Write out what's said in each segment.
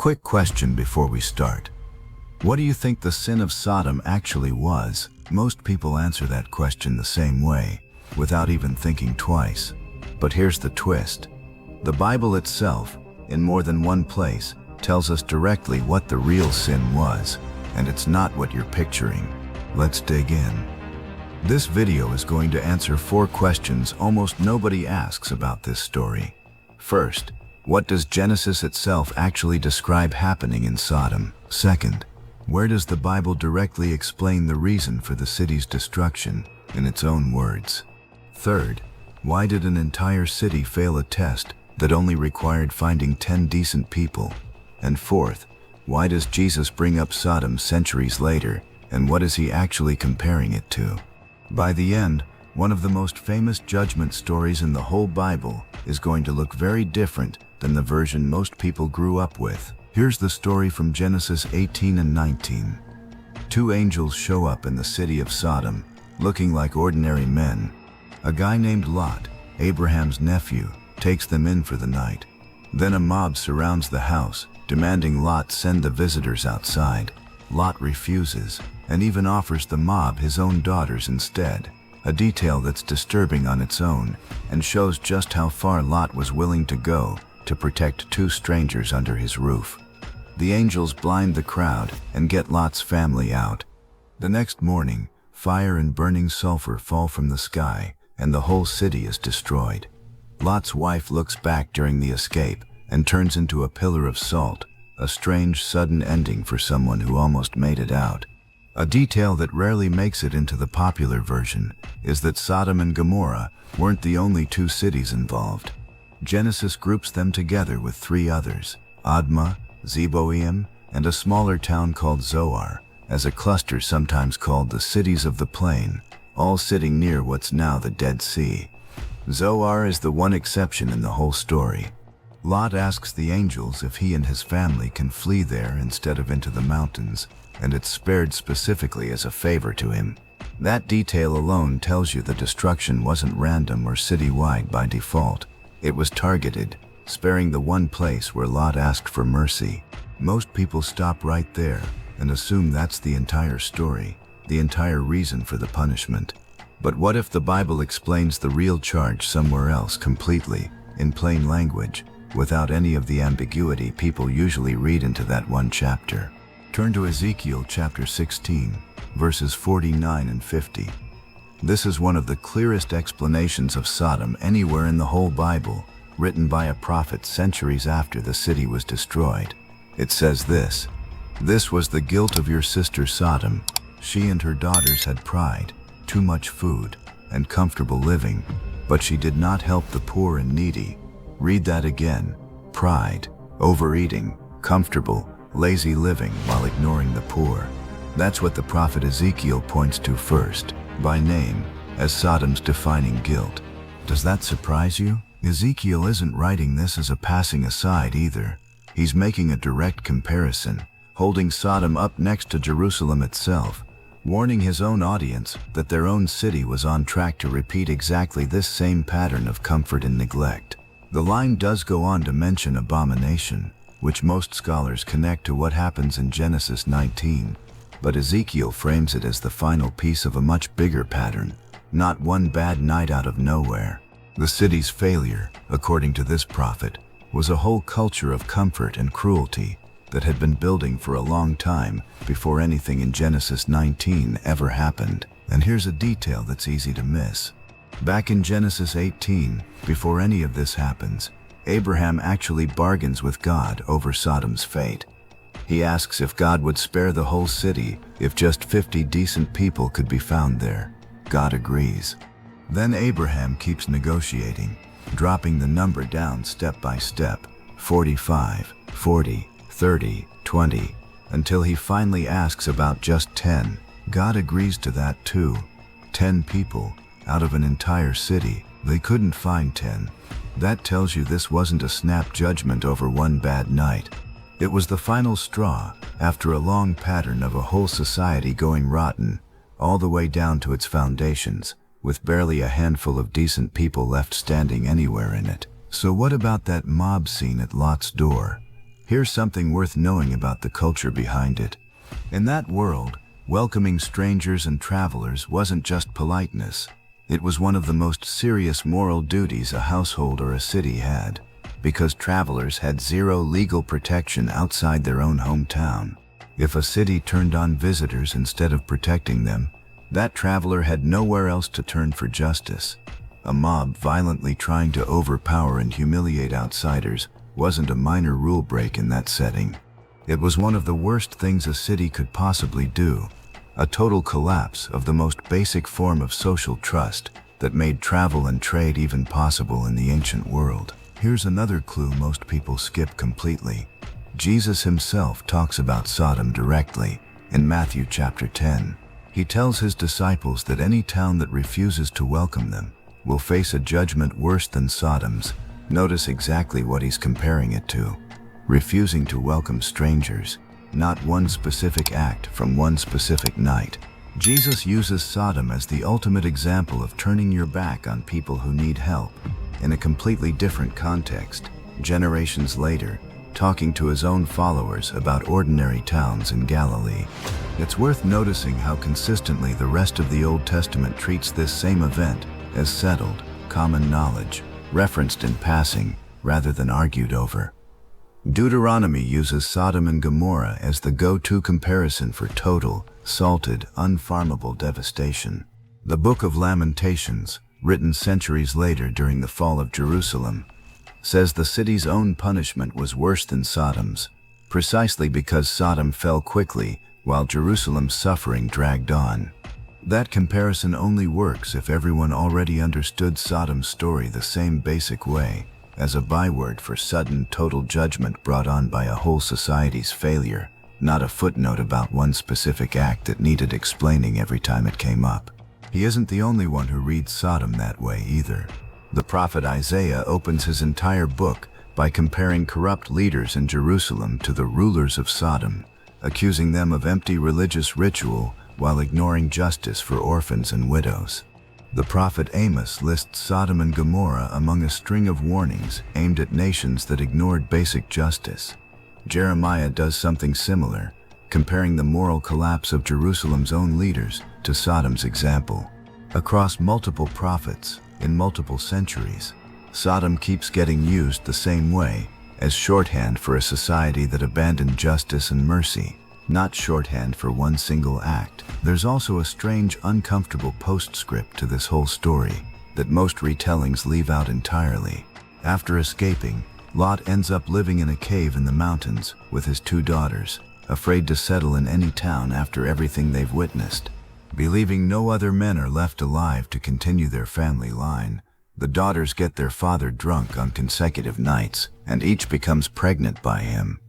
Quick question before we start. What do you think the sin of Sodom actually was? Most people answer that question the same way, without even thinking twice. But here's the twist. The Bible itself, in more than one place, tells us directly what the real sin was, and it's not what you're picturing. Let's dig in. This video is going to answer 4 questions almost nobody asks about this story. First, what does Genesis itself actually describe happening in Sodom? Second, where does the Bible directly explain the reason for the city's destruction in its own words? Third, why did an entire city fail a test that only required finding 10 decent people? And fourth, why does Jesus bring up Sodom centuries later, and what is he actually comparing it to? By the end, one of the most famous judgment stories in the whole Bible is going to look very different than the version most people grew up with. Here's the story from Genesis 18 and 19. 2 angels show up in the city of Sodom, looking like ordinary men. A guy named Lot, Abraham's nephew, takes them in for the night. Then a mob surrounds the house, demanding Lot send the visitors outside. Lot refuses, and even offers the mob his own daughters instead, a detail that's disturbing on its own and shows just how far Lot was willing to go to protect 2 strangers under his roof. The angels blind the crowd and get Lot's family out. The next morning, fire and burning sulfur fall from the sky, and the whole city is destroyed. Lot's wife looks back during the escape and turns into a pillar of salt, a strange sudden ending for someone who almost made it out. A detail that rarely makes it into the popular version is that Sodom and Gomorrah weren't the only 2 cities involved. Genesis groups them together with 3 others, Admah, Zeboim, and a smaller town called Zoar, as a cluster sometimes called the cities of the plain, all sitting near what's now the Dead Sea. Zoar is the one exception in the whole story. Lot asks the angels if he and his family can flee there instead of into the mountains, and it's spared specifically as a favor to him. That detail alone tells you the destruction wasn't random or citywide by default. It was targeted, sparing the one place where Lot asked for mercy. Most people stop right there and assume that's the entire story, the entire reason for the punishment. But what if the Bible explains the real charge somewhere else completely, in plain language, without any of the ambiguity people usually read into that one chapter? Turn to Ezekiel chapter 16, verses 49 and 50. This is one of the clearest explanations of Sodom anywhere in the whole Bible, written by a prophet centuries after the city was destroyed. It says this: "This was the guilt of your sister Sodom. She and her daughters had pride, too much food, and comfortable living, but she did not help the poor and needy." Read that again. Pride, overeating, comfortable, lazy living while ignoring the poor. That's what the prophet Ezekiel points to first, by name, as Sodom's defining guilt. Does that surprise you? Ezekiel isn't writing this as a passing aside either. He's making a direct comparison, holding Sodom up next to Jerusalem itself, warning his own audience that their own city was on track to repeat exactly this same pattern of comfort and neglect. The line does go on to mention abomination, which most scholars connect to what happens in Genesis 19, but Ezekiel frames it as the final piece of a much bigger pattern, not one bad night out of nowhere. The city's failure, according to this prophet, was a whole culture of comfort and cruelty that had been building for a long time before anything in Genesis 19 ever happened. And here's a detail that's easy to miss. Back in Genesis 18, before any of this happens, Abraham actually bargains with God over Sodom's fate. He asks if God would spare the whole city if just 50 decent people could be found there. God agrees. Then Abraham keeps negotiating, dropping the number down step by step, 45, 40, 30, 20, until he finally asks about just 10. God agrees to that too. 10 people, out of an entire city. They couldn't find 10. That tells you this wasn't a snap judgment over one bad night. It was the final straw after a long pattern of a whole society going rotten, all the way down to its foundations, with barely a handful of decent people left standing anywhere in it. So what about that mob scene at Lot's door? Here's something worth knowing about the culture behind it. In that world, welcoming strangers and travelers wasn't just politeness. It was one of the most serious moral duties a household or a city had, because travelers had zero legal protection outside their own hometown. If a city turned on visitors instead of protecting them, that traveler had nowhere else to turn for justice. A mob violently trying to overpower and humiliate outsiders wasn't a minor rule break in that setting. It was one of the worst things a city could possibly do, a total collapse of the most basic form of social trust that made travel and trade even possible in the ancient world. Here's another clue most people skip completely. Jesus himself talks about Sodom directly in Matthew chapter 10. He tells his disciples that any town that refuses to welcome them will face a judgment worse than Sodom's. Notice exactly what he's comparing it to. Refusing to welcome strangers, not one specific act from one specific night. Jesus uses Sodom as the ultimate example of turning your back on people who need help, in a completely different context, generations later, talking to his own followers about ordinary towns in Galilee. It's worth noticing how consistently the rest of the Old Testament treats this same event as settled, common knowledge, referenced in passing rather than argued over. Deuteronomy uses Sodom and Gomorrah as the go-to comparison for total, salted, unfarmable devastation. The Book of Lamentations, written centuries later during the fall of Jerusalem, says the city's own punishment was worse than Sodom's, precisely because Sodom fell quickly while Jerusalem's suffering dragged on. That comparison only works if everyone already understood Sodom's story the same basic way, as a byword for sudden, total judgment brought on by a whole society's failure, not a footnote about one specific act that needed explaining every time it came up. He isn't the only one who reads Sodom that way either. The prophet Isaiah opens his entire book by comparing corrupt leaders in Jerusalem to the rulers of Sodom, accusing them of empty religious ritual while ignoring justice for orphans and widows. The prophet Amos lists Sodom and Gomorrah among a string of warnings aimed at nations that ignored basic justice. Jeremiah does something similar, comparing the moral collapse of Jerusalem's own leaders to Sodom's example. Across multiple prophets, in multiple centuries, Sodom keeps getting used the same way, as shorthand for a society that abandoned justice and mercy, not shorthand for one single act. There's also a strange, uncomfortable postscript to this whole story that most retellings leave out entirely. After escaping, Lot ends up living in a cave in the mountains with his 2 daughters, afraid to settle in any town after everything they've witnessed. Believing no other men are left alive to continue their family line, the daughters get their father drunk on consecutive nights, and each becomes pregnant by him.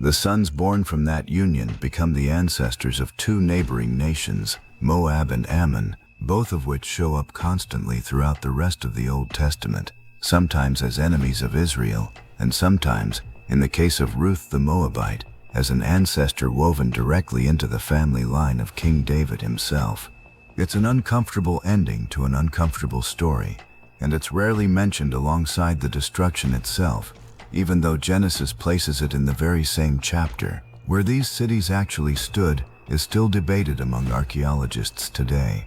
The sons born from that union become the ancestors of 2 neighboring nations, Moab and Ammon, both of which show up constantly throughout the rest of the Old Testament, sometimes as enemies of Israel, and sometimes, in the case of Ruth the Moabite, as an ancestor woven directly into the family line of King David himself. It's an uncomfortable ending to an uncomfortable story, and it's rarely mentioned alongside the destruction itself, even though Genesis places it in the very same chapter. Where these cities actually stood is still debated among archaeologists today.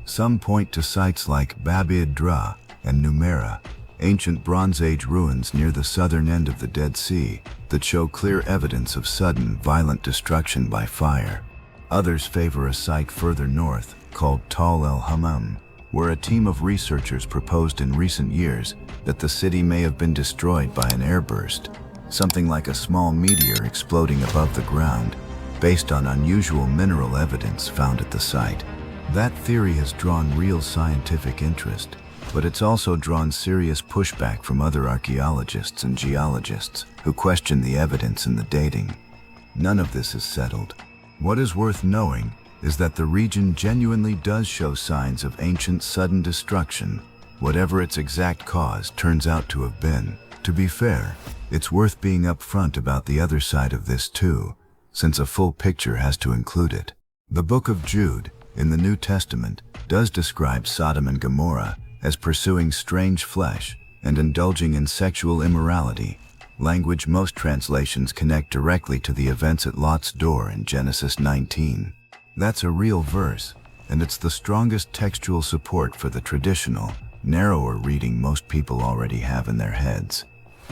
Some point to sites like Bab-ed-Dra and Numera, ancient Bronze Age ruins near the southern end of the Dead Sea that show clear evidence of sudden, violent destruction by fire. Others favor a site further north called Tal el-Hammam, where a team of researchers proposed in recent years that the city may have been destroyed by an airburst, something like a small meteor exploding above the ground, based on unusual mineral evidence found at the site. That theory has drawn real scientific interest, but it's also drawn serious pushback from other archaeologists and geologists who question the evidence and the dating. None of this is settled. What is worth knowing is that the region genuinely does show signs of ancient sudden destruction, whatever its exact cause turns out to have been. To be fair, it's worth being upfront about the other side of this too, since a full picture has to include it. The Book of Jude, in the New Testament, does describe Sodom and Gomorrah as pursuing strange flesh and indulging in sexual immorality, Language. Most translations connect directly to the events at Lot's door in Genesis 19. That's a real verse, and it's the strongest textual support for the traditional, narrower reading most people already have in their heads.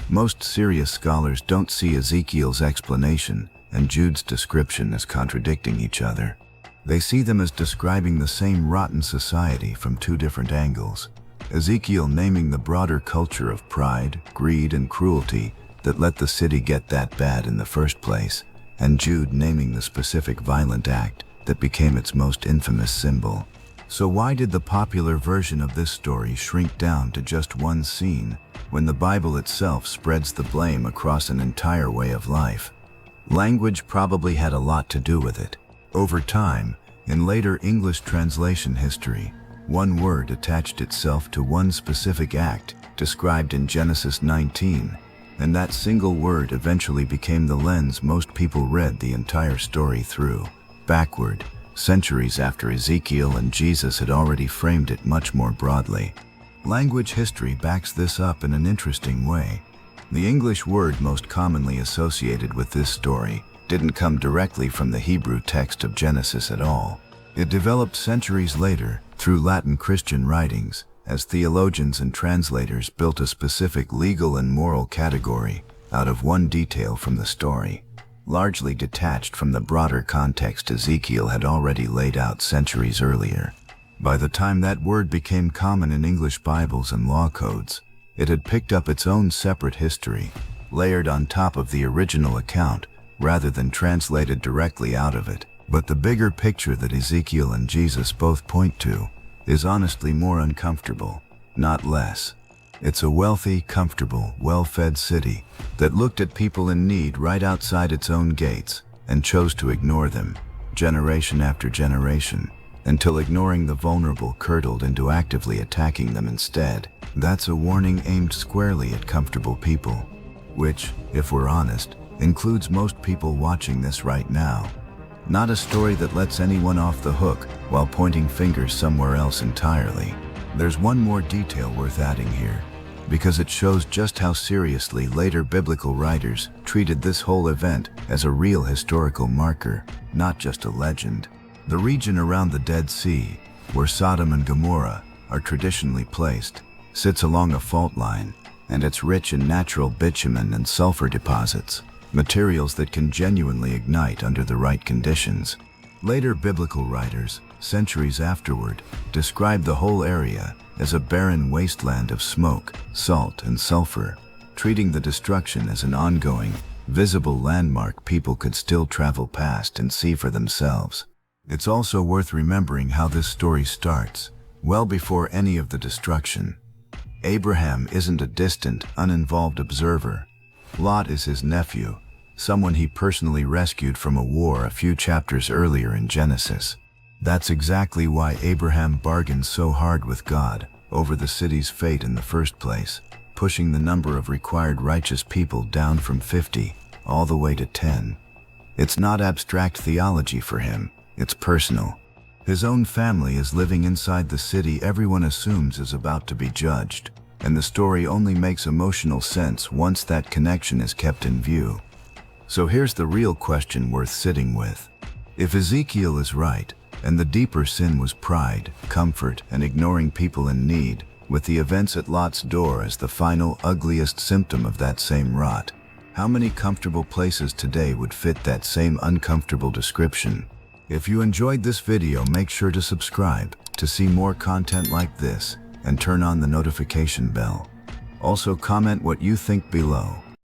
Most serious scholars don't see Ezekiel's explanation and Jude's description as contradicting each other. They see them as describing the same rotten society from two different angles. Ezekiel naming the broader culture of pride, greed, and cruelty that let the city get that bad in the first place, and Jude naming the specific violent act that became its most infamous symbol. So why did the popular version of this story shrink down to just one scene, when the Bible itself spreads the blame across an entire way of life? Language probably had a lot to do with it. Over time, in later English translation history, one word attached itself to one specific act described in Genesis 19, and that single word eventually became the lens most people read the entire story through. Backward, centuries after Ezekiel and Jesus had already framed it much more broadly. Language history backs this up in an interesting way. The English word most commonly associated with this story didn't come directly from the Hebrew text of Genesis at all. It developed centuries later through Latin Christian writings, as theologians and translators built a specific legal and moral category out of one detail from the story, largely detached from the broader context Ezekiel had already laid out centuries earlier. By the time that word became common in English Bibles and law codes, it had picked up its own separate history, layered on top of the original account rather than translated directly out of it. But the bigger picture that Ezekiel and Jesus both point to is honestly more uncomfortable, not less. It's a wealthy, comfortable, well-fed city that looked at people in need right outside its own gates and chose to ignore them, generation after generation, until ignoring the vulnerable curdled into actively attacking them instead. That's a warning aimed squarely at comfortable people, which, if we're honest, includes most people watching this right now. Not a story that lets anyone off the hook while pointing fingers somewhere else entirely. There's one more detail worth adding here, because it shows just how seriously later biblical writers treated this whole event as a real historical marker, not just a legend. The region around the Dead Sea, where Sodom and Gomorrah are traditionally placed, sits along a fault line, and it's rich in natural bitumen and sulfur deposits, materials that can genuinely ignite under the right conditions. Later biblical writers, centuries afterward, described the whole area as a barren wasteland of smoke, salt, and sulfur, treating the destruction as an ongoing, visible landmark people could still travel past and see for themselves. It's also worth remembering how this story starts, well before any of the destruction. Abraham isn't a distant, uninvolved observer. Lot is his nephew, someone he personally rescued from a war a few chapters earlier in Genesis. That's exactly why Abraham bargained so hard with God over the city's fate in the first place, pushing the number of required righteous people down from 50 all the way to 10. It's not abstract theology for him, it's personal. His own family is living inside the city everyone assumes is about to be judged, and the story only makes emotional sense once that connection is kept in view. So here's the real question worth sitting with. If Ezekiel is right, and the deeper sin was pride, comfort, and ignoring people in need, with the events at Lot's door as the final, ugliest symptom of that same rot, how many comfortable places today would fit that same uncomfortable description? If you enjoyed this video, make sure to subscribe to see more content like this and turn on the notification bell. Also comment what you think below.